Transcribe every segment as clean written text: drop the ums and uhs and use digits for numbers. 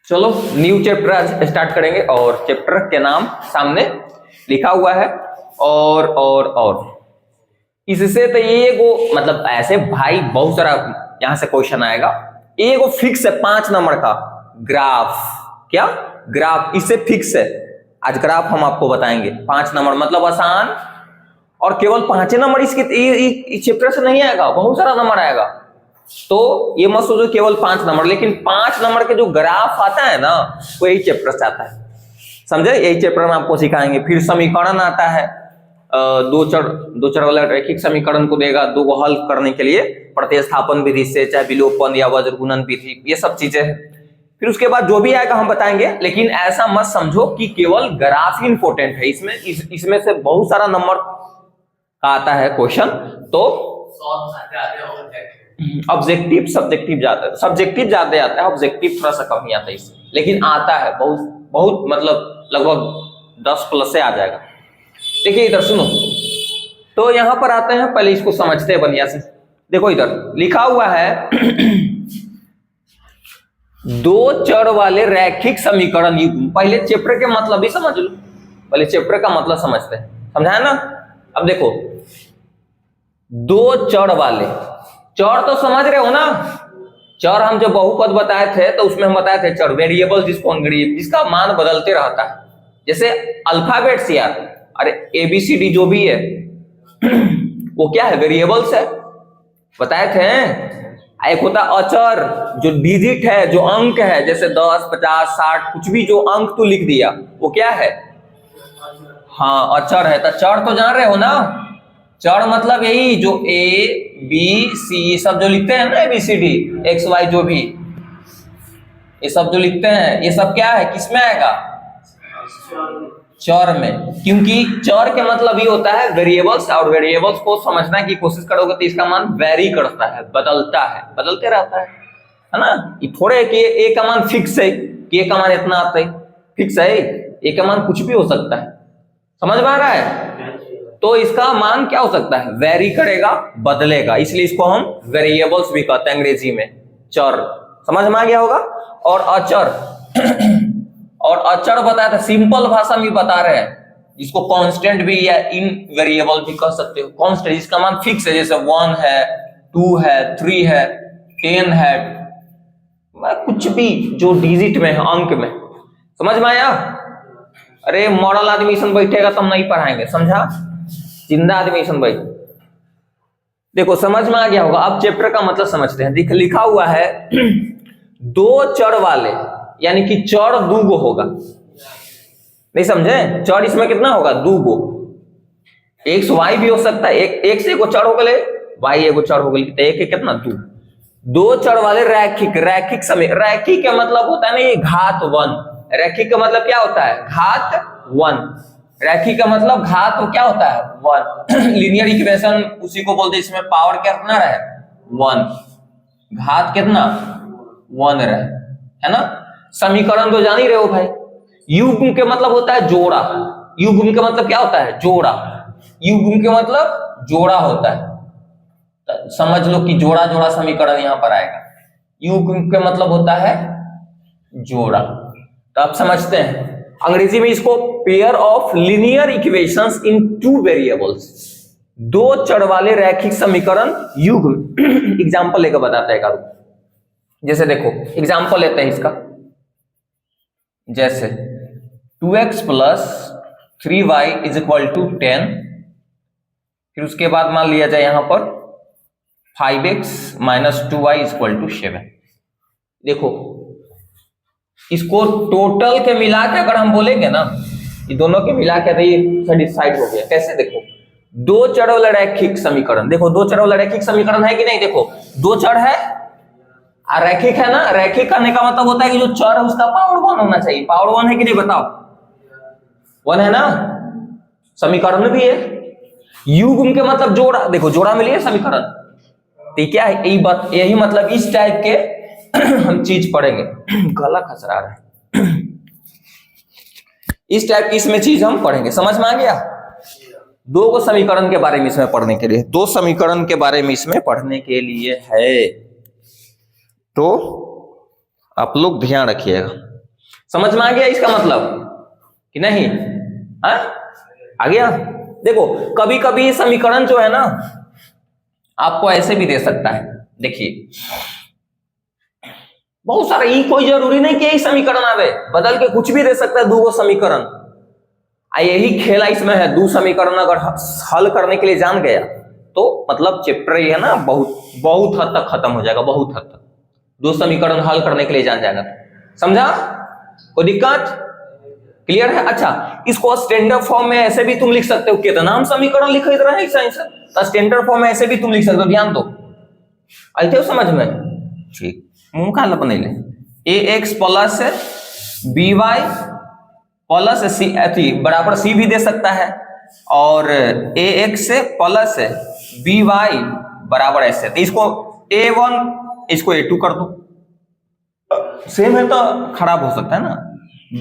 चलो new chapter आज start करेंगे और चैप्टर के नाम सामने लिखा हुआ है। और इससे तो ये वो मतलब ऐसे भाई बहुत सारा यहां से क्वेश्चन आएगा। ये वो फिक्स है 5 नंबर का ग्राफ। क्या ग्राफ? इससे फिक्स है। आज ग्राफ हम आपको बताएंगे 5 नंबर मतलब आसान। और केवल 5 नंबर इसके चैप्टर से नहीं आएगा, बहुत सारा नंबर आएगा। तो ये मत सोचो केवल 5 नंबर, लेकिन 5 नंबर के जो ग्राफ आता है ना वो यही चैप्टर से आता है। समझे? यही चैप्टर में आपको सिखाएंगे। फिर समीकरण आता है, दो चर वाला रैखिक समीकरण को देगा, दो को हल करने के लिए प्रतिस्थापन विधि से, चाहे विलोपन या वज्र गुणन विधि, ये सब चीजें हैं। फिर उसके बाद जो भी आएगा हम बताएंगे, लेकिन ऐसा मत समझो कि केवल ग्राफ ही इंपॉर्टेंट है। इसमें से बहुत सारा नंबर का आता है क्वेश्चन। तो ऑब्जेक्टिव सब्जेक्टिव ज्यादा आता है, ऑब्जेक्टिव थोड़ा सा कम ही आता है इससे, लेकिन आता है बहुत मतलब लगभग 10 प्लस से आ जाएगा। देखिए इधर सुनो, तो यहां पर आते हैं, पहले इसको समझते हैं बढ़िया से। देखो इधर लिखा हुआ है दो चर वाले रैखिक समीकरण युग्म। पहले चैप्टर के मतलब ही समझ लो, पहले चैप्टर का मतलब समझते हैं। समझा है ना? अब देखो, दो चर वाले, चर तो समझ रहे हो ना? चर हम जब बहुपद बताए थे तो उसमें हम बताए थे चर वेरिएबल जिसका मान बदलते रहता है, जैसे अल्फाबेट्स यार, अरे ABCD जो भी है वो क्या है? वेरिएबल्स है, बताए थे। एक होता अचर जो डिजिट है, जो अंक है, जैसे 10, 50, 60 कुछ भी जो अंक तू लिख दिया वो क्या है? हाँ अचर है। तो चर तो जान रहे हो ना? चर मतलब यही जो ABC सब जो लिखते हैं ना, ABCD XY जो भी ये सब जो लिखते हैं, ये सब क्या है? किसमें आएगा? चर में। क्योंकि चर के मतलब ये होता है वेरिएबल्स, और वेरिएबल्स को समझने की कोशिश करोगे तो इसका मान वेरी करता है, बदलता है, बदलते रहता है ना? ये थोड़े कि ए का मान फिक्स है कि ए का मान इतना आता है, फिक्स है। ए का मान कुछ भी हो सकता है। समझ में आ रहा है? तो इसका मान क्या हो सकता है? वेरी करेगा, बदलेगा, इसलिए इसको हम वेरिएबल्स भी कहते हैं अंग्रेजी में, चर। समझ में आ गया होगा? और अचर और अचर बताया था, सिंपल भाषा में बता रहे हैं, जिसको कांस्टेंट भी या इनवेरिएबल भी कह सकते हो। कांस्टेंट जिसका मान फिक्स है, जैसे 1 है, 2 है, 3 है, 10 है, कुछ भी जो डिजिट में है, अंक में। समझ में आया? अरे मॉडल आदमी सन बैठेगा तब नहीं पढ़ाएंगे, समझा? जिंदा आदमी सन बैठ। देखो समझ में आ गया होगा। अब चैप्टर का मतलब समझते हैं। लिखा हुआ है दो चर वाले, यानी कि चर दूगो होगा। नहीं समझे? चर इसमें कितना होगा? दूगो। एक्स वाई भी हो सकता है, एक से एगो चर हो गए, वाई एगो चर हो गई, तो एक कितना? दो चर वाले रैखिक समय। रैखिक का मतलब होता है ना ये घात 1। रैखिक का मतलब क्या होता है? घात 1। रैखिक का मतलब घात तो क्या होता है? 1। लीनियर इक्वेशन उसी को बोलते हैं, इसमें पावर क्या कितना रहे? 1। घात कितना? 1 रहे, है ना? समीकरण तो जान ही रहे हो भाई। युग्म के मतलब होता है जोड़ा। युग्म का मतलब क्या होता है? जोड़ा। युग्म के मतलब जोड़ा होता है। तो समझ लो कि जोड़ा जोड़ा समीकरण यहां पर आएगा। युग्म के मतलब होता है जोड़ा। तो आप समझते हैं, अंग्रेजी में इसको pair of linear equations in 2 variables, दो चर वाले रैखिक समीकरण युग्म। एग्जांपल लेकर बताते हैं। जैसे देखो एग्जांपल लेते हैं इसका, जैसे 2x + 3y = 10। फिर उसके बाद मान लिया जाए यहां पर 5x - 2y = 7। देखो इसको टोटल के मिला के अगर हम बोलेंगे ना, ये दोनों के मिला के तो ये सेटिस्फाइड हो गया। कैसे? देखो दो चर वाला रैखिक समीकरण, देखो दो चर वाला रैखिक समीकरण है कि नहीं? देखो दो चर है और रैखिक है ना। रैखिक करने का मतलब होता है कि जो चर है उसका पावर 1 होना चाहिए। पावर 1 है कि नहीं बताओ? 1 है ना? समीकरण भी है। युग्म के मतलब जोड़ा। देखो जोड़ा में लिए समीकरण, तो क्या है? यही मतलब इस टाइप के हम चीज पढ़ेंगे। गला खसरा रहा है। इस टाइप की इसमें चीज हम पढ़ेंगे। समझ में आ गया? दो को समीकरण के बारे में इसमें पढ़ने के लिए, दो समीकरण के बारे में इसमें पढ़ने के लिए है, तो आप लोग ध्यान रखिएगा। समझ में आ गया इसका मतलब कि नहीं? हाँ, आ गया। देखो कभी कभी ये समीकरण जो है ना आपको ऐसे भी दे सकता है। देखिए बहुत सारा, ये कोई जरूरी नहीं कि यही समीकरण आवे, बदल के कुछ भी दे सकता है। दो समीकरण, यही खेला इसमें है। दो समीकरण अगर हल करने के लिए जान गया तो मतलब चैप्टर ये है ना बहुत हद तक खत्म हो जाएगा, बहुत हद तक। दो समीकरण हल करने के लिए जान जाएगा तो समझा? कोई दिक्कत? क्लियर है? अच्छा, इसको स्टैंडर्ड फॉर्म में ऐसे भी तुम लिख सकते हो। कितना हम समीकरण लिख रहे हैं तो स्टैंडर्ड फॉर्म में ऐसे भी तुम लिख सकते हो। ध्यान दो, आते हो समझ में? ठीक, मुंह काला बने ले। ax प्लस by प्लस सी बराबर सी भी दे सकता है, और ax प्लस by बराबर ऐसे। तो इसको a1 इसको a2 कर दो। सेम है तो खराब हो सकता है ना।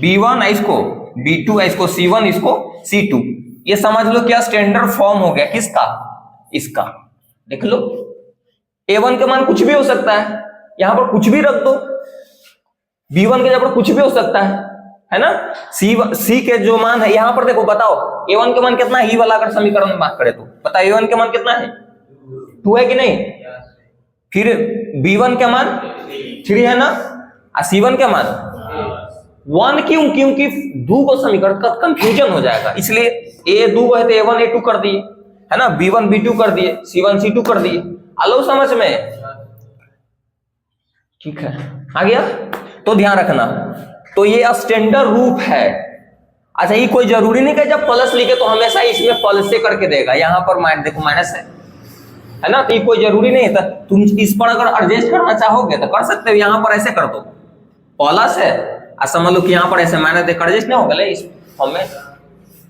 b1 है इसको b2 है, इसको c1 इसको c2। ये समझ लो क्या स्टैंडर्ड फॉर्म हो गया किसका? इसका। देख लो a1 का मान कुछ भी हो सकता है, यहां पर कुछ भी रख दो। b1 के जगह पर कुछ भी हो सकता है ना। c के जो मान है यहां पर देखो, बताओ a1 के मान कितना है? वाला अगर समीकरण में बात करें तो बताओ a1 के मान कितना है? 2 है कि नहीं? फिर b1 के मान 3 है ना, और c1 के मान 1 क्यों? क्योंकि दो को समीकरण का कंफ्यूजन हो जाएगा, इसलिए a2 है तो a1 a2 कर दिए, है ना, b1 b2 कर दिए, c1 c2 कर दिए। आलो समझ में? ठीक है, आ गया? तो ध्यान रखना, तो ये स्टैंडर्ड रूप है। अच्छा, ये कोई जरूरी नहीं कि जब प्लस लिखे तो हमेशा इसमें प्लस से करके देगा। यहां पर देखो माइनस है ना, तो ये कोई जरूरी नहीं है। तुम इस पर अगर एडजस्ट करना चाहोगे तो कर सकते हो। यहां पर ऐसे कर दो, प्लस है, समझ लो कि यहां पर ऐसे माइनस देकर एडजस्ट नहीं होगा, इस फॉर्म में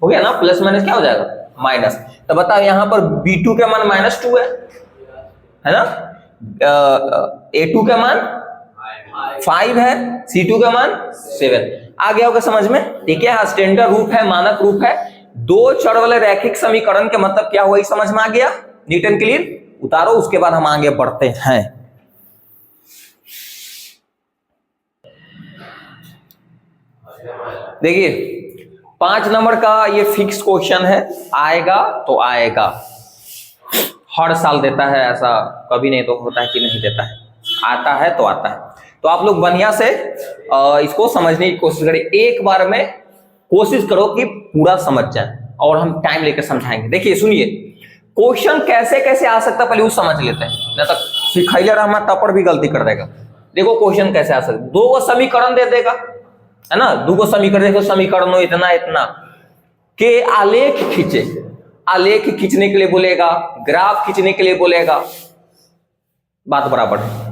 हो गया ना। प्लस माइनस क्या हो जाएगा? माइनस। तो बताओ यहां पर b2 के मान -2 है ना, a2 के मान 5 है, c2 का मान 7। आ गया होगा समझ में? ठीक है, स्टैंडर्ड रूप है, मानक रूप है। दो चर वाले रैखिक समीकरण के मतलब क्या हुआ, समझ में आ गया? Neat and clear? उतारो, उसके बाद हम आगे बढ़ते हैं। देखिए 5 नंबर का ये फिक्स क्वेश्चन है, आएगा तो आएगा, हर साल देता है ऐसा, कभी नहीं तो होता है कि नहीं देता है, आता है तो आता है। तो आप लोग बढ़िया से इसको समझने की कोशिश करें, एक बार में कोशिश करो कि पूरा समझ जाए, और हम टाइम लेकर समझाएंगे। देखिए सुनिए, क्वेश्चन कैसे कैसे आ सकता है पहले वो समझ लेते हैं, नहीं तो सिखाइले रहमा तपर भी गलती कर देगा। देखो क्वेश्चन कैसे आ सकता है, दो समीकरण दे देगा, है ना, दो समीकरण, देखो समीकरण इतना इतना के आलेख खींचे, आलेख खींचने के लिए बोलेगा, ग्राफ खींचने के लिए बोलेगा, बात बराबर है।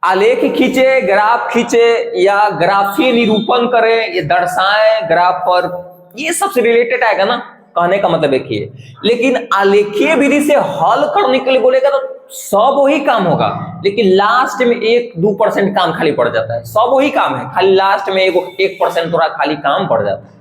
आलेख खींचे, ग्राफ खींचे, या ग्राफीय निरूपण करे, ये दर्शाए ग्राफ पर, ये सबसे रिलेटेड आएगा ना, कहने का मतलब एक ही है। लेकिन आलेखीय विधि से हल करने के लिए बोलेगा तो सब वही काम होगा, लेकिन लास्ट में 1-2% काम खाली पड़ जाता है। सब वही काम है, खाली लास्ट में 1% थोड़ा खाली काम पड़ जाता है,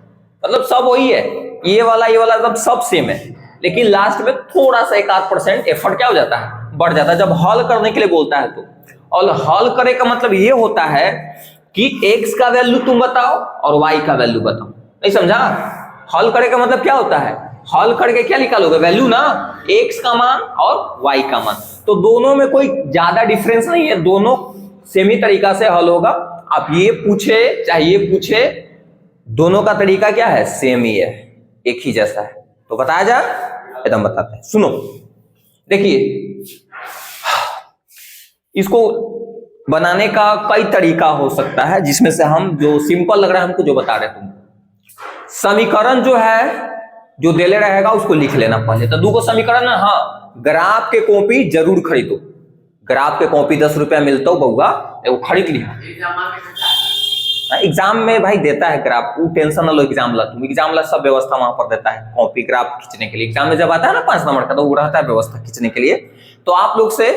मतलब सब वही है, ये वाला सब सेम है, लेकिन लास्ट में थोड़ा सा 1-8% एफर्ट क्या हो जाता है, बढ़ जाता है जब हल करने के लिए बोलता है तो। और हल करे का मतलब ये होता है कि x का वैल्यू तुम बताओ और y का वैल्यू बताओ, नहीं समझा? हल करे का मतलब क्या होता है, हल करके क्या निकालोगे, वैल्यू ना, x का मान और y का मान। तो दोनों में कोई ज्यादा डिफरेंस नहीं है, दोनों सेम ही तरीका से हल होगा। आप ये पूछे चाहे ये पूछे, दोनों का तरीका क्या है, सेम ही है, एक ही जैसा है। तो बताया जाए, एकदम बताते हैं, सुनो। देखिए इसको बनाने का कई तरीका हो सकता है, जिसमें से हम जो सिंपल लग रहा है हमको जो बता रहे तुम, समीकरण जो है जो देले रहेगा उसको लिख लेना पहले। तो दो समीकरण है, हाँ, ग्राफ के कॉपी जरूर खरीदो, ग्राफ के कॉपी 10 रुपया मिलता हो बउआ, वो खरीद लिया। एग्जाम में भाई देता है ग्राफ, वो टेंशन ना लो, एग्जाम ला तुम, एग्जाम ला सब व्यवस्था वहां पर देता है, कॉपी ग्राफ खींचने के लिए। एग्जाम में जब आता है ना 5 नंबर का, तो वो रहता है व्यवस्था खींचने के लिए। तो आप लोग से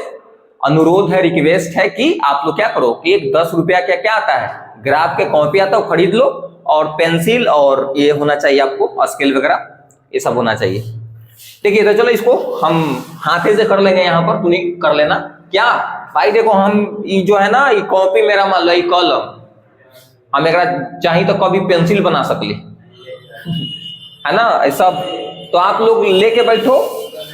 अनुरोध है, रिक्वेस्ट है कि आप लोग क्या करो कि 10 रुपया क्या आता है, ग्राफ के कॉपी आता है, खरीद लो, और पेंसिल और ये होना चाहिए आपको, स्केल वगैरह ये सब होना चाहिए। देखिए तो चलो इसको हम हाथे से कर लेंगे, यहाँ पर तू नहीं कर लेना क्या भाई। देखो हम ये जो है ना, ये कॉपी मेरा मान लो, ये कलम, हम एक चाहिए तो कभी पेंसिल बना सकली है ना ऐसा। तो आप लोग लेके बैठो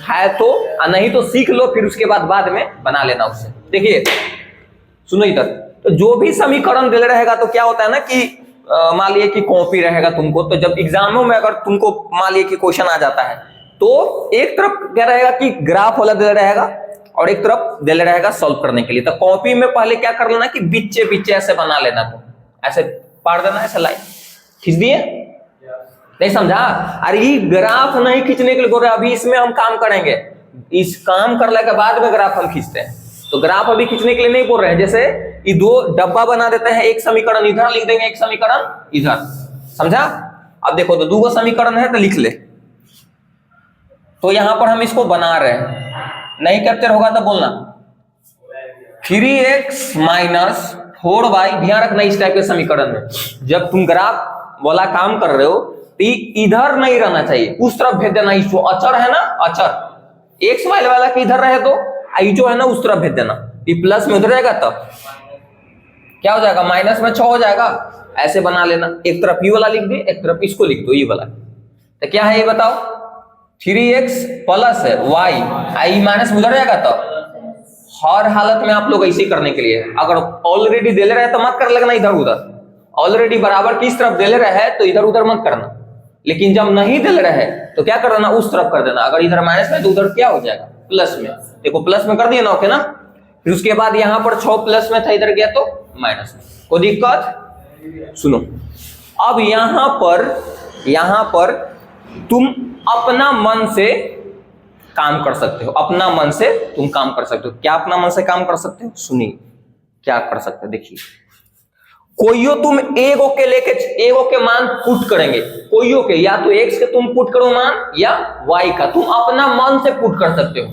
है तो, नहीं तो सीख लो, फिर उसके बाद में बना लेना उससे। देखिए सुनो इधर, तो जो भी समीकरण दे रहेगा तो क्या होता है ना कि मान लिए कि कॉपी रहेगा तुमको, तो जब एग्जामों में अगर तुमको मान लिए कि क्वेश्चन आ जाता है तो एक तरफ क्या रहेगा कि ग्राफ वाला दे रहेगा और एक तरफ दे रहेगा सॉल्व करने के लिए। तो कॉपी में पहले क्या कर लेना कि बीचे बीचे ऐसे बना लेना, तो ऐसे पार देना, ऐसे लाइन खींच दिए। नहीं समझा? अरे ये ग्राफ नहीं खींचने के लिए बोल रहे, अभी इसमें हम काम करेंगे, इस काम करने के बाद में ग्राफ हम खींचते हैं। तो ग्राफ अभी खींचने के लिए नहीं बोल रहे हैं। जैसे ये दो डब्बा बना देते हैं, एक समीकरण इधर लिख देंगे, एक समीकरण इधर, समझा? अब देखो तो दो समीकरण है तो लिख ले। तो यहां पर हम इसको बना रहे हैं, नहीं कैप्चर होगा तो बोलना 3x माइनस 4y। ध्यान रखना इस टाइप के समीकरण में जब तुम ग्राफ वाला काम कर रहे हो तो इधर नहीं रहना चाहिए, उस तरफ भेज देना। जो अचर है ना, अचर एक्स वाई वाला के इधर रहे तो आई जो है ना उस तरफ भेज देना। ये प्लस में उधर जाएगा तब क्या हो जाएगा, माइनस में 6 हो जाएगा। ऐसे बना लेना, एक तरफ ये वाला लिख दे, एक तरफ इसको लिख दो, ये वाला। तो क्या है ये बताओ, 3x प्लस वाई, आई माइनस में उधर जाएगा तब। हर हालत में आप लोग ऐसे करने के लिए, अगर ऑलरेडी दे ले रहे हैं तो मत कर लगना इधर उधर, ऑलरेडी बराबर किस तरफ दे ले रहे हैं तो इधर उधर मत करना। लेकिन जब नहीं दे ले रहे हैं तो क्या कर देना, उस तरफ कर देना। अगर इधर माइनस में तो उधर क्या हो जाएगा, प्लस में। देखो प्लस में कर दिया ना, ओके ना। फिर उसके बाद यहां पर 6 प्लस में था, इधर गया तो माइनस में, कोई दिक्कत? सुनो अब यहां पर तुम अपना मन से काम कर सकते हो, अपना मन से तुम काम कर सकते हो। क्या अपना मन से काम कर सकते हो, सुनिए क्या कर सकते हो। देखिए कोइयो तुम एगो के लेके एगो के मान पुट करेंगे, कोइयो के, या तो एक्स के तुम पुट करो मान या वाई का, तुम अपना मन से पुट कर सकते हो।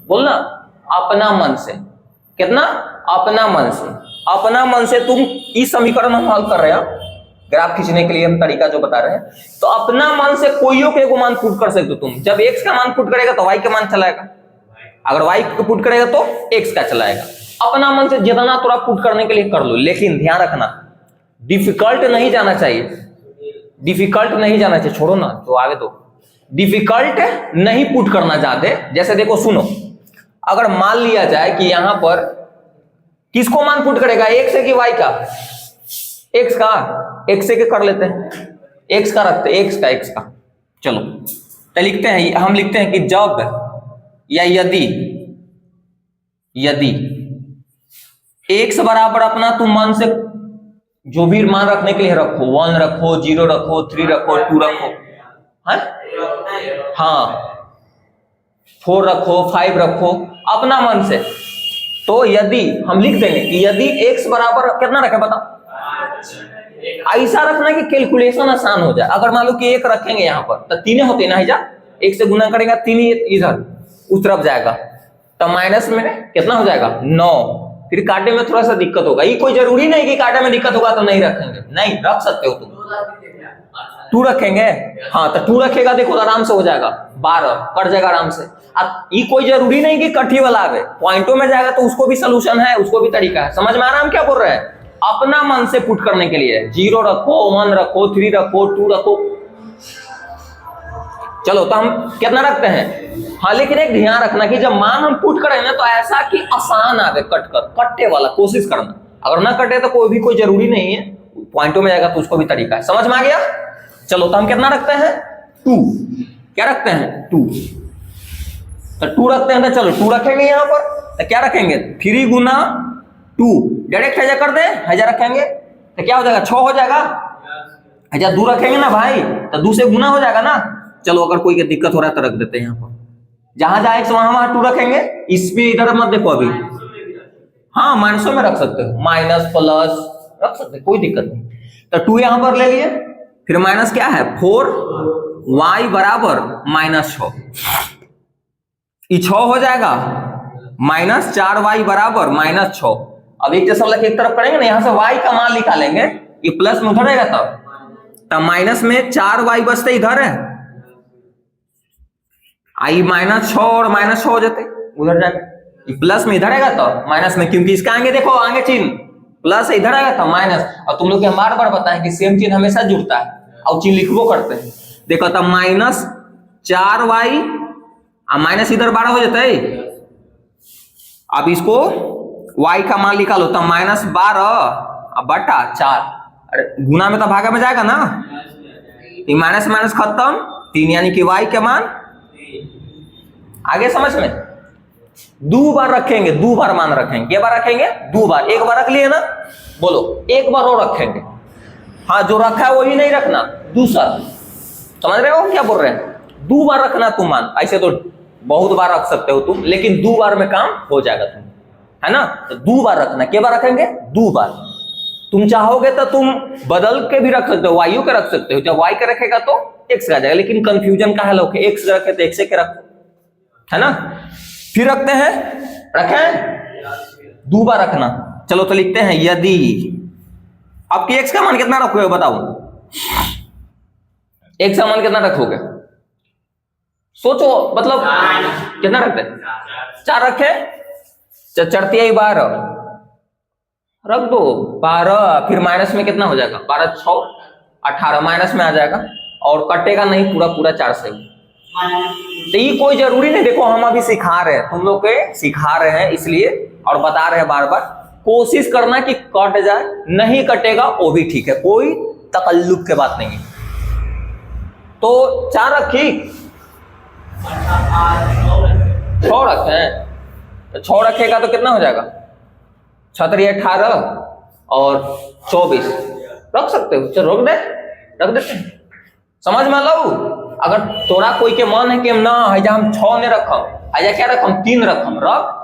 बोलना अपना मन से, कितना, अपना मन से। अपना मन से तुम इस समीकरण हम हल कर रहे हैं, ग्राफ खींचने के लिए हम तरीका जो बता रहे हैं, तो अपना मन से कोइयो के एगो मान पुट कर सकते हो तुम। जब एक्स का मान पुट करेगा तो वाई का मान चलाएगा, अगर वाई को पुट करेगा तो एक्स का चलाएगा। अपना मन से जितना थोड़ा पुट करने के लिए कर लो, लेकिन ध्यान रखना डिफिकल्ट नहीं जाना चाहिए, डिफिकल्ट नहीं जाना चाहिए, छोड़ो ना तो आगे दो, डिफिकल्ट नहीं पुट करना चाहते। जैसे देखो सुनो, अगर मान लिया जाए कि यहां पर किसको मान पुट करेगा, एक्स है कि वाई का, एक्स का, एक्स से के कर लेते हैं, एक्स का रखते हैं, एक्स का। चलो तो लिखते हैं, हम लिखते हैं कि जब या यदि एक्स बराबर अपना तुम मन से जो भी मान रखने के लिए रखो, 1 रखो, 0 रखो, 3 रखो, 2 रखो, हाँ 4 रखो, 5 रखो, अपना मन से। तो यदि हम लिख देंगे कि यदि x बराबर कितना रखे बताओ, ऐसा रखना कि कैलकुलेशन आसान हो जाए। अगर मान लो कि 1 रखेंगे यहाँ पर तो 3 होते ना, जा 1 से गुना करेगा 3 इधर उस तरफ जाएगा, तो माइनस में कितना हो जाएगा 9। फिर काटे में थोड़ा सा दिक्कत होगा, ये कोई जरूरी नहीं कि काटे में दिक्कत होगा तो नहीं रखेंगे, नहीं रख सकते हो तुम। 2 रखेंगे, हाँ तो 2 रखेगा, देखो आराम से हो जाएगा 12, कट जाएगा आराम से। अब ये कोई जरूरी नहीं कि कठी वाला आवे, पॉइंटों में जाएगा तो उसको भी सोल्यूशन है, उसको भी तरीका है। समझ में आ रहा हम क्या बोल रहे हैं, अपना मन से पुट करने के लिए 0 रखो, 1 रखो, 3 रखो, 2 रखो। चलो तो हम कितना रखते हैं, हाँ लेकिन एक ध्यान रखना कि जब मान हम पुट करें ना तो ऐसा कि आसान आवे, कट्टे वाला कोशिश करना। अगर ना कटे तो कोई जरूरी नहीं है, पॉइंटों में जाएगा तो उसको भी तरीका है। समझ में आ गया? चलो तो हम कितना रखते हैं 2, क्या रखते हैं 2, तो 2 रखते हैं। तो चलो 2 रखेंगे यहाँ पर, तो क्या रखेंगे 3 गुना 2, डायरेक्ट हजार कर दे, हजार रखेंगे तो क्या हो जाएगा 6 हो जाएगा। हजार 2 रखेंगे ना भाई तो 2 से गुना हो जाएगा ना। चलो अगर कोई दिक्कत हो रहा है तो रख देते हैं यहाँ पर, जहां जहां x वहां 2 रखेंगे, इसमें इधर मत देखो अभी, हाँ माइनसों में रख सकते हो, माइनस प्लस रख सकते हैं, कोई दिक्कत नहीं। तो 2 यहां पर ले लिए, फिर माइनस क्या है 4y बराबर -6, ये 6 हो जाएगा, माइनस 4y बराबर -6। अब एक जैसा एक तरफ करेंगे ना, यहां से y का मान निकालेंगे, ये प्लस में उधर रहेगा, तब माइनस में 4y बचते इधर है, आई -6 और -6 हो जाते उधर जाके, प्लस में इधर आएगा तो माइनस में, क्योंकि इसका आगे देखो आगे चिन्ह प्लस इधर आएगा तो माइनस। और तुम लोग बार बार बताएं कि सेम चीज हमेशा जुड़ता है और चीज लिखबो करते हैं। देखो तब -4y माइनस इधर 12 हो जाता है। अब इसको y का मान निकालो तब -12 बटा 4। अरे गुना में तो भागा में जाएगा ना, माइनस माइनस खत्म 3 यानी कि y का मान आगे समझ में। 2 बार रखेंगे, 2 बार मान रखेंगे। क्या बार रखेंगे? 2 बार। एक बार रख लिए ना, बोलो एक बार और रखेंगे। हाँ जो रखा है वही नहीं रखना, दूसरा। समझ रहे हो क्या बोल रहे हैं? 2 बार रखना तुम मान। ऐसे तो बहुत बार रख सकते हो तुम, लेकिन 2 बार में काम हो जाएगा तुम, है ना। तो 2 बार रखना। क्या बार रखेंगे? 2 बार। तुम चाहोगे तो तुम बदल के भी रख सकते हो, वायु के रख सकते हो। जब y के रखेगा तो x का आ जाएगा, लेकिन कंफ्यूजन का है लोग, x रखे तो x के रखो, है ना। फिर रखते हैं, रखें 2 बार रखना। चलो तो लिखते हैं यदि आपकी x का मान कितना रखोगे बताओ, x का मान कितना रखोगे सोचो, मतलब कितना रखते हैं? 4 रखे, चरती 12 रख दो 12। फिर माइनस में कितना हो जाएगा? 12 6 18 माइनस में आ जाएगा और कटेगा नहीं, पूरा पूरा 4 से। तो ये कोई जरूरी नहीं। देखो हम अभी सिखा रहे हैं, तुम लोग के सिखा रहे हैं इसलिए, और बता रहे हैं बार बार। कोशिश करना कि कट जाए, नहीं कटेगा वो भी ठीक है, कोई तकल्लुफ के बात नहीं है। तो 4 रखी, 6 रखे, तो 6 रखेगा तो कितना हो जाएगा? 6 18 और 24 रख सकते हो। चलो रख देते हैं। समझ में लो। अगर तोरा कोई के मन है कि ना हम 6 नहीं रखम, आजा क्या रखम? 3 रखम, रख।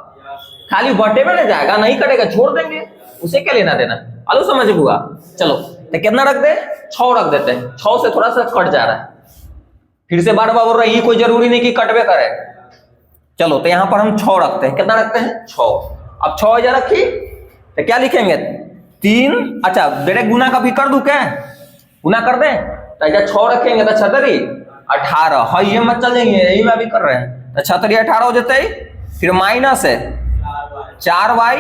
खाली बटे में नहीं जाएगा, नहीं कटेगा छोड़ देंगे, उसे क्या लेना देना। आलू समझ बुआ। चलो तो कितना रख दे? 6 रख देते हैं। 6 से थोड़ा सा कट जा रहा है, फिर से बार बार बोल रहा है, ये कोई जरूरी नहीं कि कटवे करे। चलो तो यहाँ पर हम 6 रखते हैं। कितना रखते हैं? 6। अब 6 हजार रखी तो क्या लिखेंगे? 3। अच्छा डायरेक्ट गुना का भी कर दूं क्या? गुना कर दें तो 6 रखेंगे तो 6 18 है, ये मत चल जाएंगे, यही में अभी कर रहे हैं। तो 6 18 हो जाता है। फिर माइनस है 4y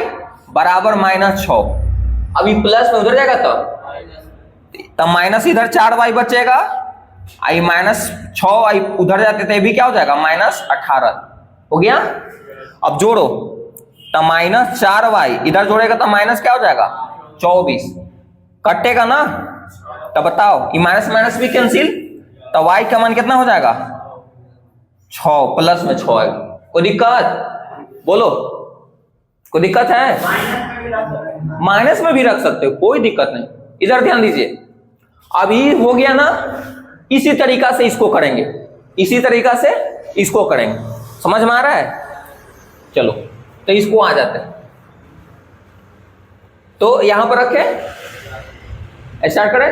बराबर -6। अभी प्लस में उधर जाएगा तब माइनस इधर 4y बचेगा, आई -6 आई उधर जाते थे भी क्या हो जाएगा? -18 हो गया। अब जोड़ो तो -4y इधर जोड़ेगा तो माइनस क्या हो जाएगा? 24 कटेगा ना। तो बताओ ये माइनस माइनस भी कैंसिल, तो y का मान कितना हो जाएगा? 6 प्लस में 6 आएगा। कोई दिक्कत? बोलो कोई दिक्कत है? माइनस में भी रख सकते हो, कोई दिक्कत नहीं। इधर ध्यान दीजिए, अभी हो गया ना, इसी तरीका से इसको करेंगे, इसी तरीका से इसको करेंगे। समझ में आ रहा है? चलो तो इसको आ जाते हैं, तो यहां पर रखें, स्टार्ट करें।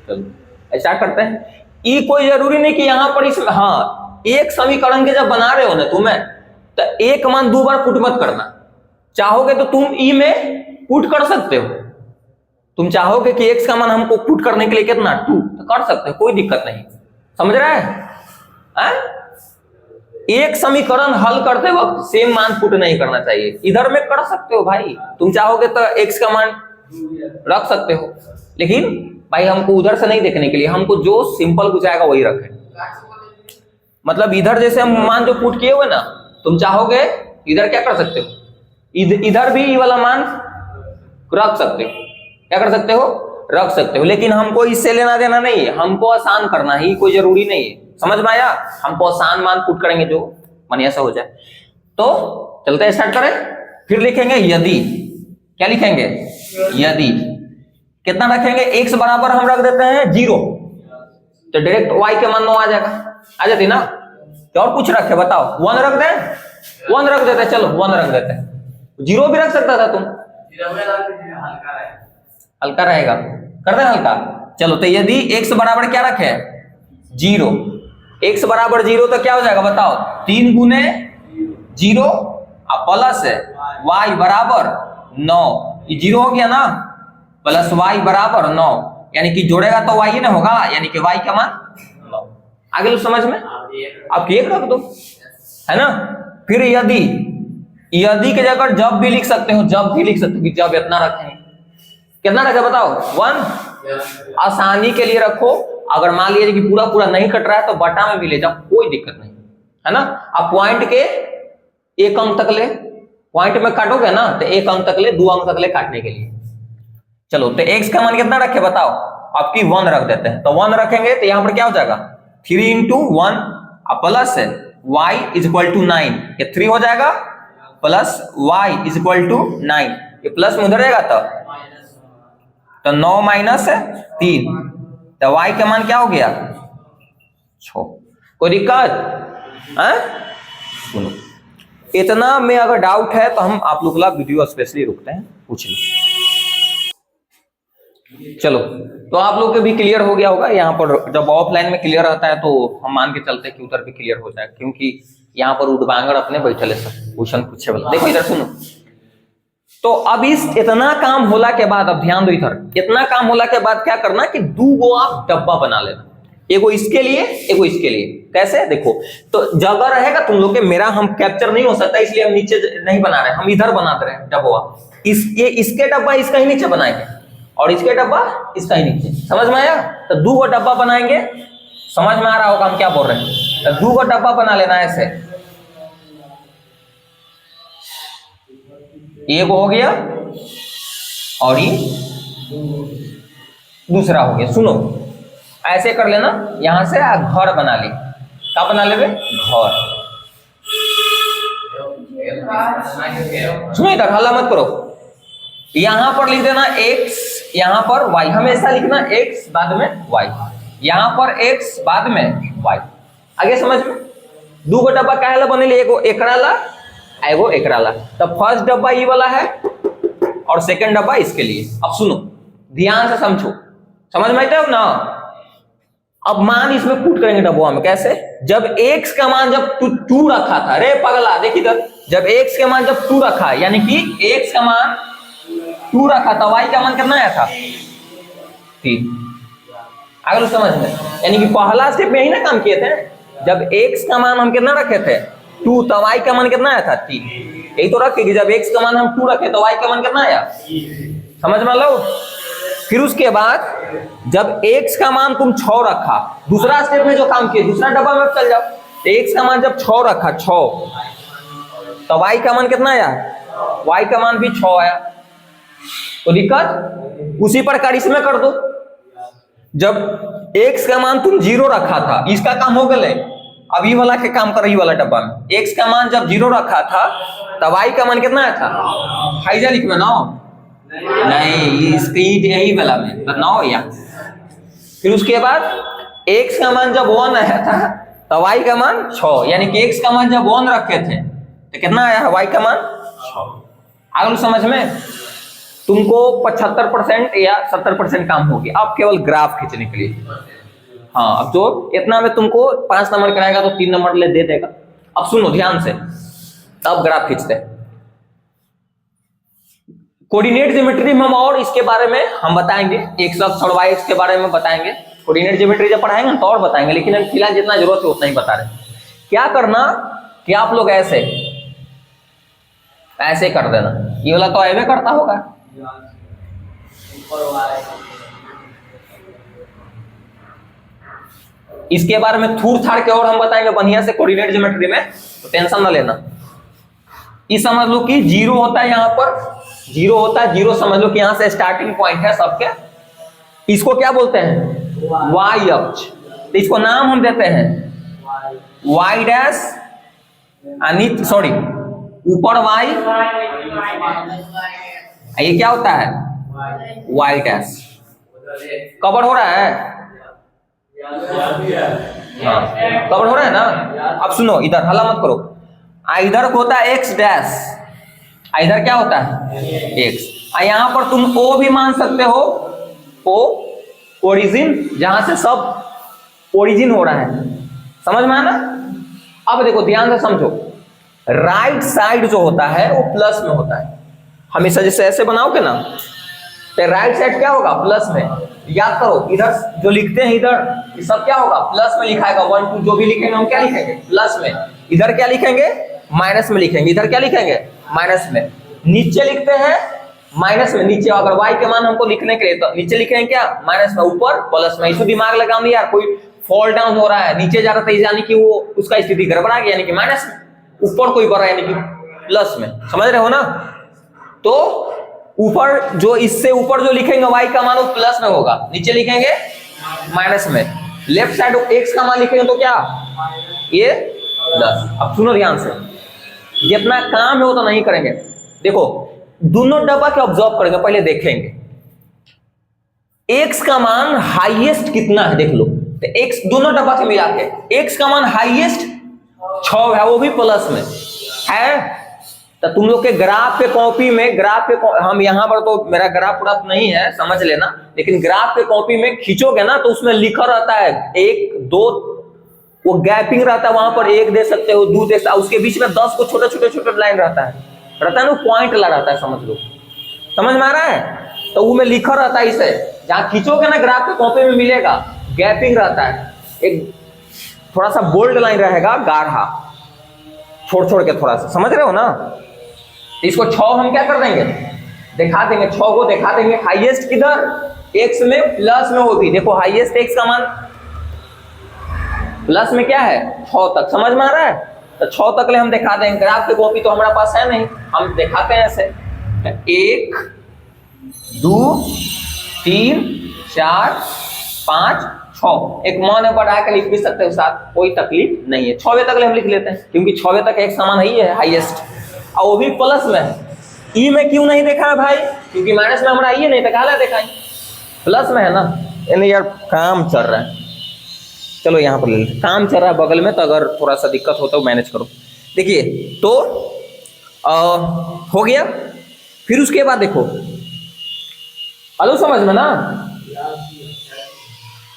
चलो स्टार्ट करते हैं। ई कोई जरूरी नहीं कि यहां पर इसमें, हाँ एक समीकरण के जब बना रहे हो ना तुम्हें, तो एक मान 2 बार पुट मत करना। चाहोगे तो तुम ई में पुट कर सकते हो। तुम चाहोगे कि x का मान हमको पुट करने के लिए कितना 2, तो कर सकते हो, कोई दिक्कत नहीं। समझ रहे हैं? एक समीकरण हल करते वक्त सेम मान पुट नहीं करना चाहिए। इधर में कर सकते हो भाई, तुम चाहोगे तो x का मान रख सकते हो, लेकिन भाई हमको उधर से नहीं देखने के लिए, हमको जो सिंपल कुछ आएगा वही रखें। मतलब इधर जैसे हम मान जो पुट किए हुए ना, तुम चाहोगे इधर क्या कर सकते हो, इधर भी ये वाला मान रख सकते हो। क्या कर सकते हो? रख सकते हो, लेकिन हमको इससे लेना देना नहीं है, हमको आसान करना ही कोई जरूरी नहीं है। समझ में आया? हमको आसान मान पुट करेंगे जो मानिए ऐसा हो जाए। तो चलते हैं, स्टार्ट करें। फिर लिखेंगे यदि, क्या लिखेंगे? यदि कितना रखेंगे? x बराबर हम रख देते हैं 0, तो डायरेक्ट y के मान 9 आ जाएगा, आ जाती ना। तो और कुछ रखे बताओ? 1 रख दें? 1 रख देते, चलो 1 रख देते हैं। 0 भी रख सकता था तुम, हल्का रहेगा, कर दे हल्का। चलो तो यदि x बराबर क्या रखे? 0, x बराबर 0 तो क्या हो जाएगा बताओ? 3 गुने 0 और प्लस y बराबर 9, ये 0 हो गया ना, प्लस y बराबर 9, यानी कि जोड़ेगा तो y ही ना होगा, यानी कि y का मान 9। आगे लो समझ में। आप 1 रख दो, है ना। फिर यदि, यदि के जगह जब भी लिख सकते हो, जब भी लिख सकते हो कि जब इतना रखें, कितना रखे बताओ 1। आसानी के लिए रखो, अगर मान लीजिए कि पूरा पूरा नहीं कट रहा है तो बटा में भी ले जाओ, कोई दिक्कत नहीं है ना। अब पॉइंट के एक अंक तक ले, पॉइंट में काटोगे ना तो एक अंक तक ले, 2 अंक तक ले काटने के लिए। चलो तो x का मान कितना रखे बताओ, आपकी 1 रख देते हैं। तो 1 रखेंगे तो यहां पर क्या हो जाएगा 3 × 1 प्लस y = 9, ये 3 हो जाएगा प्लस y = 9, ये प्लस में उधर रहेगा तो 9 - 3, तो y का मान क्या हो गया 6। कोई दिक्कत है? सुनो, इतना में अगर डाउट है तो हम आप लोग का वीडियो स्पेशली रुकते हैं, पूछ लो। चलो तो आप लोग के भी क्लियर हो गया होगा। यहाँ पर जब ऑफलाइन में क्लियर रहता है तो हम मान के चलते हैं कि उधर भी क्लियर हो जाए, क्योंकि यहाँ पर उड़बांगड़ अपने बैठे सब क्वेश्चन पूछे वाला। देखो इधर सुनो, तो अब इस इतना काम होला के बाद, अब ध्यान दो इधर, इतना काम होला के बाद क्या करना कि 2 आप डब्बा बना लेना, एगो इसके लिए एगो इसके लिए। कैसे देखो, तो जगह रहेगा तुम लोग के, मेरा हम कैप्चर नहीं हो सकता इसलिए हम नीचे नहीं बना रहे, हम इधर बना दे रहे हैं डब्बा। इसके डब्बा इसका ही नीचे बनाएंगे और इसके डब्बा इसका ही नीचे। समझ में आया? तो 2 डब्बा बनाएंगे, समझ में आ रहा होगा हम क्या बोल रहे हैं। तो 2 डब्बा बना लेना ऐसे, एक हो गया और ये दूसरा हो गया। सुनो ऐसे कर लेना, यहां से घर बना ले। क्या बना ले? घर। सुनो इधर हल्ला मत करो, यहां पर लिख देना x, यहां पर y, हमेशा लिखना x बाद में y, यहां पर x बाद में y। आगे समझ में? 2 डब्बा काहे ला बनेले, एगो एकरा ला एगो एकरा ला। तो फर्स्ट डब्बा ये वाला है और सेकंड डब्बा इसके लिए। अब सुनो ध्यान से समझो, समझ में आता है ना? अब मान इसमें पुट करेंगे डब्बा में। कैसे? जब x का मान जब 2 रखा था, अरे पगला देख इधर, जब x का मान जब 2 रखा, यानी कि x का मान 2 रखा था, y का मान कितना आया था 3। अगर समझ में, यानी कि पहला स्टेप में ही ना काम किए थे, जब x का मान हम कितना रखे थे 2, तो y का मान कितना आया था 3। यही तो रखे कि जब x का मान हम 2 रखे तो y का मान कितना आया, समझ में लो। फिर उसके बाद जब x का मान तुम 6 रखा, दूसरा स्टेप में जो काम किए, दूसरा डब्बा में चल जाओ, तो x का मान जब 6 रखा 6, तो y का मान कितना आया, y का मान भी 6 आया। तो दिक्कत उसी प्रकार इसमें कर दो, जब x का मान तुम 0 रखा था, इसका काम हो गए। अब ये वाला के काम कर रही वाला डब्बा में x का मान जब 0 रखा था तब y का मान कितना आया था, हाइजा लिख में 9 नहीं, इसकी यही वाला में 9 या। फिर उसके बाद x का मान जब 1 आया था तब y का मान 6, यानी कि x का मान जब 1 रखे थे तो कितना आया है, y का मान 6। आगे समझ में? तुमको 75% या 70% काम हो गया। अब केवल ग्राफ खींचने के लिए, हाँ अब जो इतना में तुमको 5 नंबर कराएगा तो 3 नंबर ले दे देगा। अब सुनो ध्यान से, अब ग्राफ खींचते हैं। कोऑर्डिनेट ज्योमेट्री में हम और इसके बारे में हम बताएंगे, एक्स अक्ष और वाई अक्ष के बारे में बताएंगे। कोऑर्डिनेट ज्योमेट्री जब पढ़ाएंगे तो और बताएंगे, लेकिन हम फिलहाल जितना जरूरत है उतना ही बता रहे हैं। क्या करना कि आप लोग ऐसे ऐसे कर देना, ये वाला तो ऐसे करता होगा, इसके बारे में थूर थाड़ के और हम बताएंगे बढ़िया से कोऑर्डिनेट ज्योमेट्री में, तो टेंशन ना लेना। ये समझ लो कि 0 होता है, यहाँ पर 0 होता है, 0 समझ लो कि यहाँ से स्टार्टिंग पॉइंट है सबके। इसको क्या बोलते हैं, वाई अक्ष। तो इसको नाम हम देते हैं वाई डैश, सॉरी ऊपर वाई, ये क्या होता है वाई डैश। कवर हो रहा है, हाँ कवर हो रहा है ना। अब सुनो इधर हल्ला मत करो, इधर होता है एक्स डैश, इधर क्या होता है एक्स। यहां पर तुम ओ भी मान सकते हो, ओ ओरिजिन, जहां से सब ओरिजिन हो रहा है। समझ में आना? अब देखो ध्यान से समझो, राइट साइड जो होता है वो प्लस में होता है। हमेशा जैसे ऐसे बनाओगे ना तो राइट साइड क्या होगा, प्लस में। याद करो इधर जो लिखते हैं इधर, ये सब क्या होगा, प्लस में लिखाएगा। 1 2 जो भी लिखेंगे हम क्या लिखेंगे, प्लस में। इधर क्या लिखेंगे, माइनस में लिखेंगे। इधर क्या लिखेंगे, माइनस में। नीचे लिखते हैं माइनस में नीचे, अगर y के मान हमको लिखने के लिए तो नीचे लिखेंगे क्या, माइनस में, ऊपर प्लस में। इसको दिमाग लगाओ नहीं यार, कोई फॉल डाउन हो रहा है, नीचे जा रहा था यानी कि वो उसका स्थिति गड़बड़ा गया, यानी कि माइनस में, ऊपर कोई बढ़ रहा है यानी कि प्लस में, समझ रहे हो ना। तो ऊपर जो, इससे ऊपर जो लिखेंगे y का मान वो प्लस में होगा, नीचे लिखेंगे माइनस में। लेफ्ट साइड x का मान लिखेंगे तो क्या, ये 10। अब सुनो ध्यान से, जितना काम है वो तो नहीं करेंगे। देखो दोनों डब्बा के ऑब्जर्व करेंगे, पहले देखेंगे x का मान हाईएस्ट कितना है, देख लो। तो x दोनों डब्बा के मिला के x का मान हाईएस्ट 6 है, वो भी प्लस में है। तो तुम लोग के ग्राफ के कॉपी में, हम यहाँ पर तो मेरा ग्राफ पूरा नहीं है, समझ लेना, लेकिन ग्राफ के कॉपी में खींचोगे ना तो उसमें लिखा रहता है 1 2, वो गैपिंग रहता है, वहां पर 1 दे सकते हो, 2 दे सकते हो, उसके बीच में 10 को छोटे छोटे लाइन रहता है ना, पॉइंट ला रहता है, समझ लो, समझ में आ रहा है। तो वो में लिखा रहता है, इसे जहां खींचोगे ना ग्राफ के कॉपी में मिलेगा, गैपिंग रहता है, एक थोड़ा सा बोल्ड लाइन रहेगा, गाढ़ा छोड़ के थोड़ा सा, समझ रहे हो ना। इसको 6 हम क्या कर देंगे, दिखा देंगे, 6 को दिखा देंगे हाईएस्ट किधर, x में प्लस में होगी। देखो हाईएस्ट x का मान प्लस में क्या है, 6 तक, समझ में आ रहा है। तो 6 तक ले हम दिखा देंगे, ग्राफ की कॉपी तो हमारे पास है नहीं, हम दिखाते हैं ऐसे 1 2 3 4 5 6, एक मान है बढ़ा के लिख भी सकते हो साथ, कोई तकलीफ नहीं है। 6वें तक ले हम लिख लेते हैं, क्योंकि 6वें तक एक समान ही है हाईएस्ट, और वो भी प्लस में है। ई में क्यों नहीं देखा है भाई, क्योंकि माइनस में हमारा ये नहीं था, कहा देखा है प्लस में है ना। यानी यार काम चल रहा है, चलो यहाँ पर ले लेते, काम चल रहा है बगल में, तो अगर थोड़ा सा दिक्कत होता है मैनेज करो। देखिए तो हो गया, फिर उसके बाद देखो, हेलो समझ में ना।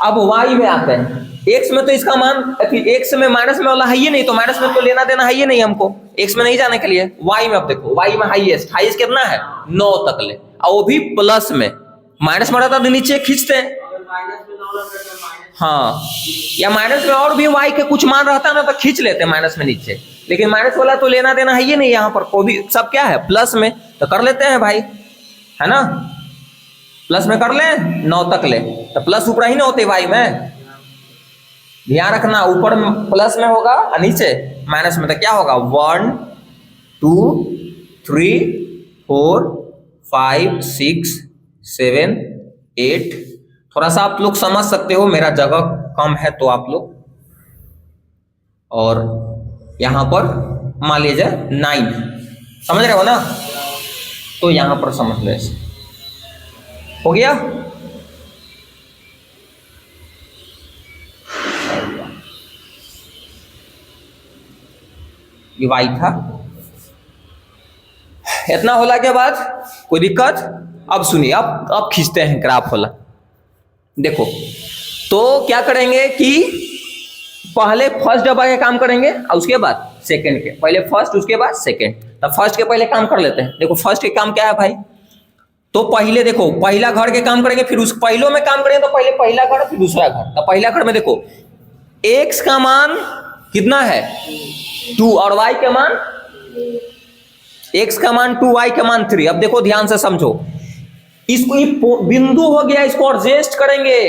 अब y में आते हैं, x में तो इसका मान, x में माइनस में वाला है ही नहीं, तो माइनस में तो लेना देना है ही नहीं हमको, x में नहीं जाने के लिए। y में अब देखो, y में हाईएस्ट कितना है 9 तक ले, और वो भी प्लस में, माइनस में रहता तो नीचे खींचते हैं, हाँ, या माइनस में और भी y के कुछ मान रहता ना तो खींच लेते हैं माइनस में नीचे, लेकिन माइनस वाला तो लेना देना है ही नहीं, यहाँ पर को भी सब क्या है प्लस में, तो कर लेते हैं भाई, है ना, प्लस में कर ले 9 तक ले, तो प्लस ऊपर ही ना होते y में, ध्यान रखना, ऊपर प्लस में होगा और नीचे माइनस में, तो क्या होगा 1 2 3 4 5 6 7 8। थोड़ा सा आप लोग समझ सकते हो, मेरा जगह कम है तो आप लोग, और यहां पर मान लीजिए 9, समझ रहे हो ना, तो यहां पर समझ लो, ऐसे हो गया। ये y था, इतना होला के बाद कोई दिक्कत। अब सुनिए, अब खींचते हैं ग्राफ वाला। देखो तो क्या करेंगे कि पहले फर्स्ट डब्बा के काम करेंगे और उसके बाद सेकंड के, पहले फर्स्ट उसके बाद सेकंड, तो फर्स्ट के पहले काम कर लेते हैं। देखो फर्स्ट के काम क्या है भाई, तो पहले देखो पहला घर के काम करेंगे, फिर उस पहलों में काम करेंगे, तो पहले पहला घर फिर दूसरा घर। तो पहला घर में देखो x का मान कितना है 2, और y का मान, x का मान 2, y का मान 3। अब देखो ध्यान से समझो, इसको बिंदु हो गया, इसको एडजस्ट करेंगे,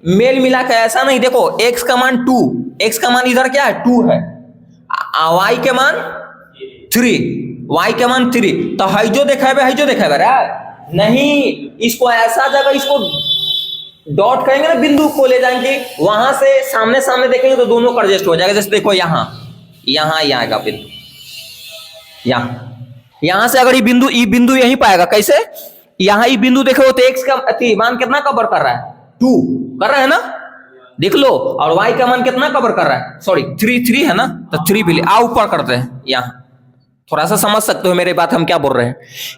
मेल मिला के, ऐसा नहीं। देखो x का मान 2, x का मान इधर क्या है 2 है, y के मान 3, y के मान 3, तो हईजो देखेबे नहीं, इसको ऐसा जगह, इसको डॉट करेंगे ना, बिंदु को ले जाएंगे, वहां से सामने सामने देखेंगे तो दोनों का एडजस्ट हो जाएगा। जैसे देखो यहाँ आएगा बिंदु, यहाँ से अगर ये बिंदु यहीं पाएगा, कैसे, यहाँ ये बिंदु देखो तो x का मान कितना कवर कर रहा है 2 कर रहा है ना, देख लो, और y का मान कितना कवर कर रहा है, सॉरी 3 है ना, तो 3 भी ले आ, ऊपर करते हैं। यहाँ थोड़ा सा समझ सकते हो मेरी बात, हम क्या बोल रहे हैं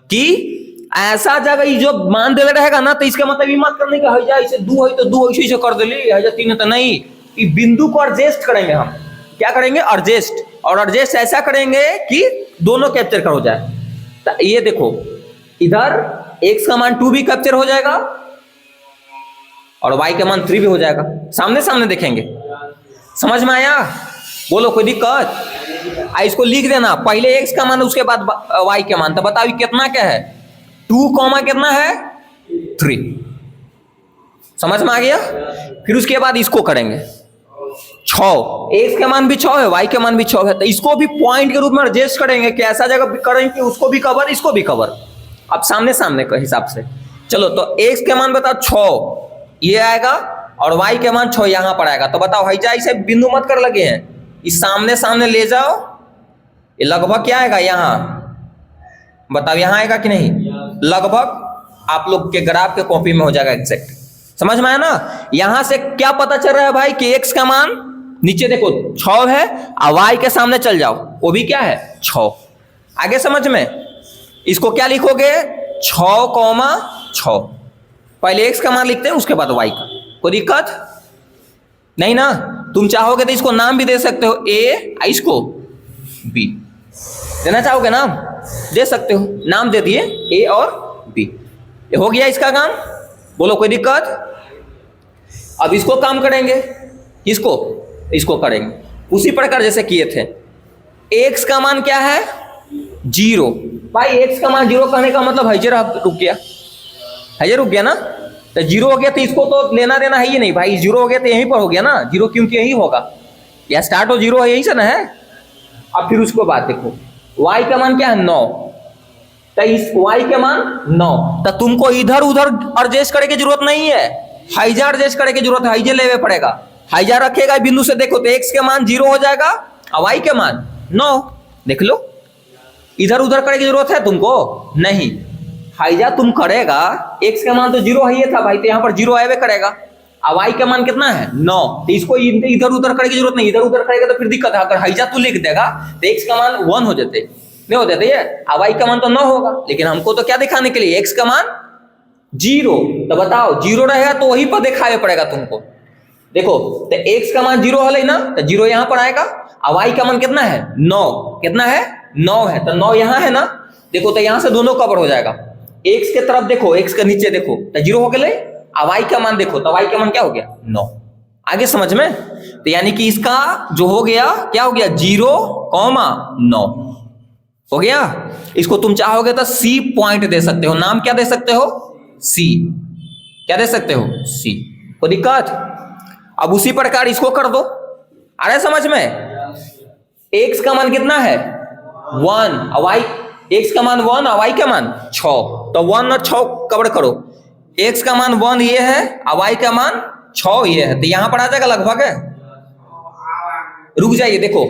कि ऐसा जगह ये जो मान दे रहेगा ना, तो इसका मतलब ये मत करने का है इसे 2 है तो 2 ऐसे कर दे, 3 है तो नहीं, ये बिंदु को एडजस्ट करेंगे हम, क्या करेंगे एडजस्ट, और एडजस्ट ऐसा करेंगे कि दोनों कैप्चर कर हो जाए। तो ये देखो इधर x का मान 2 भी कैप्चर हो जाएगा और y का मान 3 भी हो जाएगा, सामने सामने देखेंगे। समझ में आया, बोलो कोई दिक्कत। इसको लिख देना, पहले x का मान उसके बाद y का मान, तो बताओ कितना क्या है 2 कॉमा कितना है 3, समझ में आ गया। फिर उसके बाद इसको करेंगे 6, x के मान भी 6 है, y के मान भी 6 है, तो इसको भी पॉइंट के रूप में एडजस्ट करेंगे कि ऐसा जगह करेंगे कि उसको भी कवर इसको भी कवर। अब सामने सामने के हिसाब से चलो, तो x के मान बताओ 6 ये आएगा और y के मान 6 यहां पर आएगा। तो बताओ हईजा इसे बिंदु मत कर लगे हैं, इस सामने सामने ले जाओ, ये लगभग क्या आएगा यहाँ, बताओ यहाँ आएगा कि नहीं, लगभग आप लोग के ग्राफ के कॉपी में हो जाएगा एग्जैक्ट। समझ में आया ना। यहां से क्या पता चल रहा है भाई कि x का मान नीचे देखो 6 है और y के सामने चल जाओ वो भी क्या है 6। आगे समझ में, इसको क्या लिखोगे 6,6, पहले x का मान लिखते हैं उसके बाद y का, कोई दिक्कत नहीं ना। तुम चाहोगे तो इसको नाम भी दे सकते हो a, इसको b देना चाहोगे नाम दे सकते हो, नाम दे दिए a और b, ये हो गया इसका काम, बोलो कोई दिक्कत। अब इसको काम करेंगे, इसको करेंगे उसी प्रकार जैसे किए थे। x का मान क्या है 0, भाई x का मान 0 कहने का मतलब हईजे रुक गया, हईजे रुक गया ना, तो 0 हो गया तो इसको तो लेना देना है ही नहीं भाई, 0 हो गया तो यहीं पर हो गया ना 0, क्योंकि यही होगा, या स्टार्ट हो 0 है यही से ना है। अब फिर उसको बात देखो, y का मान क्या है 9, तो इस y के मान 9, तो तुमको इधर उधर एडजस्ट करने की जरूरत नहीं है, हाइजा एडजस्ट करने की जरूरत है, हाइजे लेवे पड़ेगा। हाइजा रखेगा बिंदु से देखो तो x के मान 0 हो जाएगा और y के मान 9, देख लो, इधर उधर करने की जरूरत है तुमको नहीं, हाइजा तुम करेगा x का मान तो 0 है था भाई, तो यहाँ पर 0 आवे करेगा और y का मान कितना है 9, तो इसको इधर उधर करने की जरूरत नहीं, इधर उधर करेगा तो फिर दिक्कत है। अगर हाइजा तू लिख देगा तो x का मान 1 हो जाते, नहीं हो जाते ये, और y का मान तो 9 होगा, लेकिन हमको तो क्या दिखाने के लिए x का मान 0, तो बताओ 0 रहेगा तो वहीं पर दिखावे पड़ेगा तुमको। देखो तो x का मान 0 है ना, तो 0 यहाँ पर आएगा और y का मान कितना है 9, कितना है 9 है, तो 9 यहाँ है ना, देखो तो यहाँ से दोनों कवर हो जाएगा। x के तरफ देखो, x के नीचे देखो तो 0 हो गए, और y का मान देखो तो y का मान क्या हो गया 9। आगे समझ में, तो यानी कि इसका जो हो गया क्या हो गया 0,9 हो गया। इसको तुम चाहोगे तो C पॉइंट दे सकते हो, नाम क्या दे सकते हो C, क्या दे सकते हो C, कोई दिक्कत। अब उसी प्रकार इसको कर दो, आ रहा है समझ में। x का मान कितना है 1 और y, x का मान 1 और y का मान 6, तो 1 और 6 कवर करो, x का मान 1 ये है और y का मान 6 ये है, तो यहां पर आ जाएगा लगभग है। रुक जाइए, देखो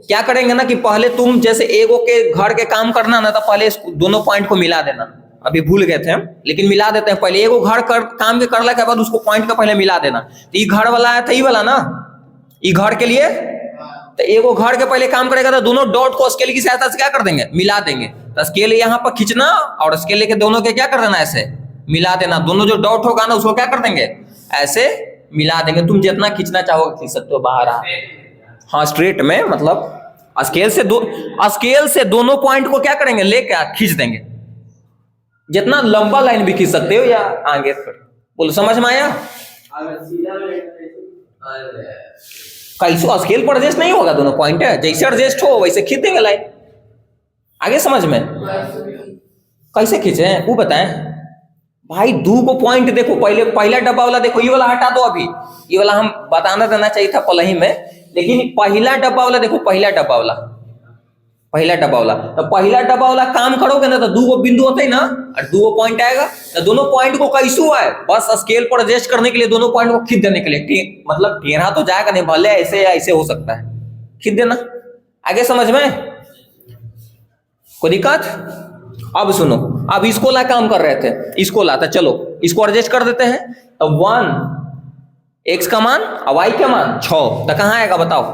क्या करेंगे ना कि पहले तुम जैसे एगो के घर के काम करना ना, तो पहले दोनों पॉइंट को मिला देना, अभी भूल गए थे हम लेकिन मिला देते हैं। पहले एगो घर काम के करने के बाद उसको पॉइंट का पहले मिला देना, तो ये घर वाला है, तो ये वाला ना, ये घर के लिए, तो एगो घर के पहले काम करेगा तो दोनों डॉट को स्केल की सहायता से क्या कर देंगे मिला देंगे, तो स्केल यहाँ पर खींचना और स्केल लेके दोनों के क्या कर देना ऐसे मिला देना, दोनों जो डॉट होगा ना उसको क्या कर देंगे ऐसे मिला देंगे। तुम जितना खींचना चाहोगे खींच सकते हो बाहर, हाँ स्ट्रेट में, मतलब स्केल से दोनों पॉइंट को क्या करेंगे लेके खींच देंगे, जितना लंबा लाइन भी खींच सकते हो या आगे। बोलो समझ में आया। कैसे स्केल पर एडजस्ट नहीं होगा, दोनों पॉइंट है, जैसे एडजस्ट हो वैसे खींच देंगे लाइन। आगे समझ में, कैसे खींचे वो बताएं भाई। 2 को पॉइंट देखो, पहले पहला डब्बा वाला देखो, ये वाला हटा दो, अभी ये वाला हम बताना देना चाहिए था पहले ही में, लेकिन पहला डब्बा वाला देखो, पहला डब्बा वाला तो पहला डब्बा वाला काम करोगे ना तो 2 बिंदु होते हैं ना और 2 पॉइंट आएगा, तो दोनों पॉइंट को कैसे हुआ है बस स्केल पर एडजस्ट करने के लिए, दोनों पॉइंट को खींच देने के लिए, मतलब टेढ़ा तो जाएगा नहीं, भले ऐसे या ऐसे हो सकता है, खींच देना। आगे समझ में, कोई दिक्कत। अब सुनो, अब इसको ला काम कर रहे थे, इसको लाता, चलो इसको एडजस्ट कर देते हैं, तो 1 x का मान और y का मान 6, तो कहां आएगा बताओ,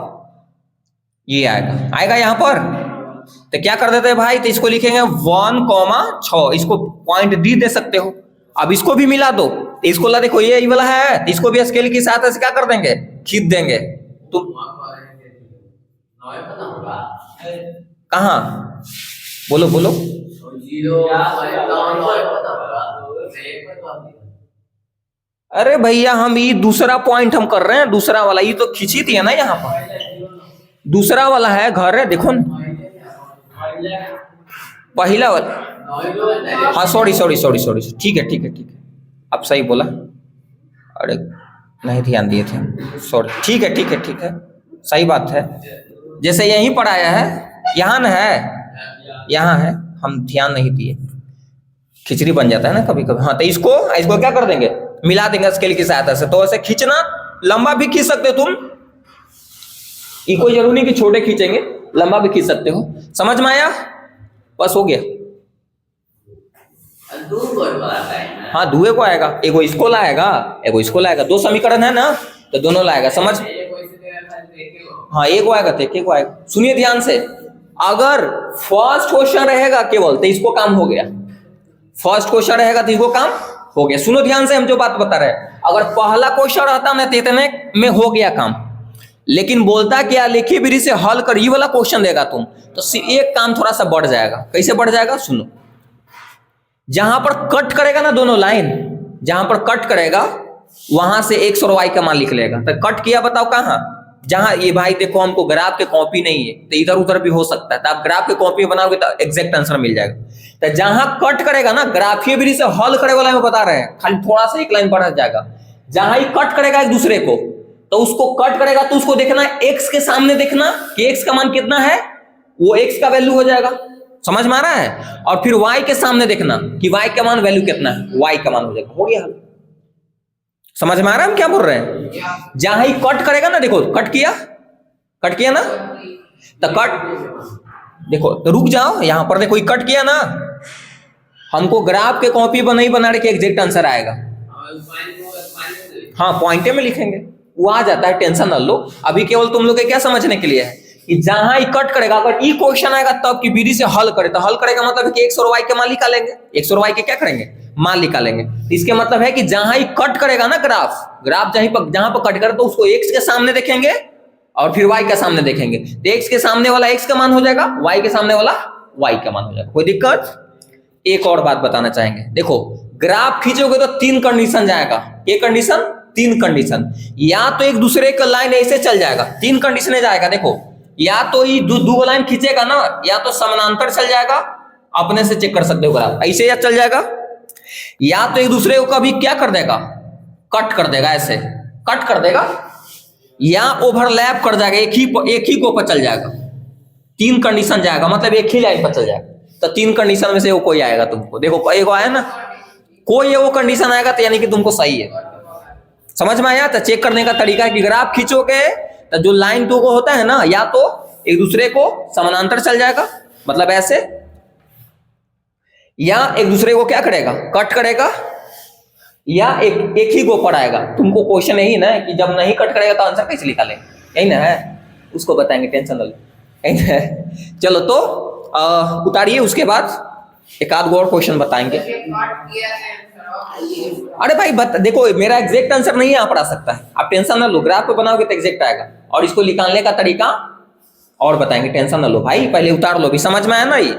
ये आएगा यहां पर, तो क्या कर देते हैं भाई, तो इसको लिखेंगे 1,6, इसको पॉइंट डी दे सकते हो। अब इसको भी मिला दो, तो इसको ला देखो ये वाला है, तो इसको भी स्केल की सहायता से क्या कर देंगे खींच देंगे। तो कहां बोलो अरे भैया हम ये दूसरा पॉइंट हम कर रहे हैं, दूसरा वाला ये तो खींची थी ना, यहाँ पर दूसरा वाला है घर है, देखो ना पहला वाला हाँ सॉरी सॉरी सॉरी सॉरी, ठीक है ठीक है ठीक है, आप सही बोला, अरे नहीं ध्यान दिए थे, सॉरी, ठीक है ठीक है ठीक है, सही बात है। जैसे यहीं पर आया है, यहाँ न है, यहाँ है, हम ध्यान नहीं दिए, खिचड़ी बन जाता है ना कभी कभी। हाँ तो इसको क्या कर देंगे, मिला देंगे स्केल की सहायता से। तो ऐसे खींचना, लंबा भी खींच सकते हो तुम, ये कोई जरूरी नहीं कि छोटे खींचेंगे, लंबा भी खींच सकते हो। समझ में आया? बस हो गया। हाँ दुए को आएगा, एगो इसको लाएगा, एगो इसको लाएगा, दो समीकरण है ना तो दोनों लाएगा। समझ? हाँ एक को आएगा तो एक को आएगा। सुनिए ध्यान से, अगर फर्स्ट क्वेश्चन रहेगा केवल तो इसको काम हो गया, फर्स्ट क्वेश्चन रहेगा तो इसको काम हो गया। सुनो ध्यान से, हम जो बात बता रहे हैं, अगर पहला क्वेश्चन रहता ना तो इतने में हो गया काम, लेकिन बोलता क्या, लिखी विधि से हल कर, ये वाला क्वेश्चन देगा तुम तो एक काम थोड़ा सा बढ़ जाएगा। कैसे बढ़ जाएगा? सुनो, जहां पर कट करेगा ना दोनों लाइन, जहां पर कट करेगा वहां से एक्स और वाई का मान लिख लेगा। तो कट किया बताओ कहां? जहां ये भाई देखो हमको ग्राफ के कॉपी नहीं है तो इधर उधर भी हो सकता है, तो आप ग्राफ के कॉपी बनाओगे तो एग्जैक्ट आंसर मिल जाएगा। तो जहां कट करेगा ना, ग्राफीय विधि से हल करे वाला में बता रहे हैं, खाली थोड़ा सा एक लाइन बढ़ जाएगा। जहां ही कट करेगा एक दूसरे को, तो उसको कट करेगा तो उसको देखना एक्स के सामने, देखना कि एक्स का मान कितना है, वो एक्स का वैल्यू हो जाएगा। समझ में आ रहा है? और फिर y के सामने देखना कि y का मान वैल्यू कितना है, y का मान हो जाएगा। हो गया? समझ में आ रहा है हम क्या बोल रहे हैं? जहां ही कट करेगा ना, देखो कट किया ना, तो कट देखो, तो रुक जाओ, यहां पर देखो कट किया ना, हमको ग्राफ के कॉपी पर नहीं बना रहे कि एग्जैक्ट आंसर आएगा। हाँ पॉइंटे में लिखेंगे, वो आ जाता है, टेंशन न लो। अभी केवल तुम लोग के क्या समझने के लिए है कि जहां ही कट करेगा, अगर ई क्वेश्चन आएगा तब की विधि से हल करे, तो हल करेगा मतलब कि एक्स और वाई के मान निकालेंगे, एक्स और वाई के क्या करेंगे, मान निकालेंगे। इसके मतलब है कि जहां ही कट करेगा ना ग्राफ जहां पर कट करे तो उसको एक्स के सामने देखेंगे और फिर वाई के सामने देखेंगे, तो एक्स के सामने वाला एक्स का मान हो जाएगा, वाई के सामने वाला वाई का मान हो जाएगा। कोई दिक्कत? एक और बात बताना चाहेंगे, देखो ग्राफ खींचोगे तो 3 कंडीशन जाएगा। ये कंडीशन, 3 कंडीशन, या तो एक दूसरे का लाइन ऐसे चल जाएगा, 3 कंडीशन जाएगा। देखो, या तो ये दो लाइन खींचेगा ना, या तो समानांतर चल जाएगा, अपने से चेक कर सकते हो ग्राफ, ऐसे या चल जाएगा, या तो एक दूसरे को कभी क्या कर देगा, कट कर देगा, ऐसे कट कर देगा, या ओवरलैप कर जाएगा, एक ही को पर चल जाएगा। 3 कंडीशन जाएगा, मतलब एक ही लाइन पर चल जाएगा। तो 3 कंडीशन में से वो कोई आएगा तुमको, देखो एक आया ना, कोई वो कंडीशन आएगा तो यानी कि तुमको सही है। समझ में आया? तो चेक करने का तरीका है कि ग्राफ खींचोगे तो जो लाइन दो को होता है ना, या तो एक दूसरे को समानांतर चल जाएगा, मतलब ऐसे, या एक दूसरे को क्या करेगा, कट करेगा, या एक ही को पर आएगा। तुमको क्वेश्चन यही ना कि जब नहीं कट करेगा तो आंसर कैसे निकालें, यही ना है, उसको बताएंगे, टेंशन न लो, यही ना है। चलो तो उतारिए, उसके बाद एक आध और क्वेश्चन बताएंगे। अरे भाई देखो, मेरा एग्जैक्ट आंसर नहीं यहाँ पर आ सकता है, आप टेंशन ना लो, ग्राफ पे बनाओगे तो एग्जैक्ट आएगा, और इसको निकालने का तरीका और बताएंगे, टेंशन ना लो भाई, पहले उतार लो भी। समझ में आया ना ये?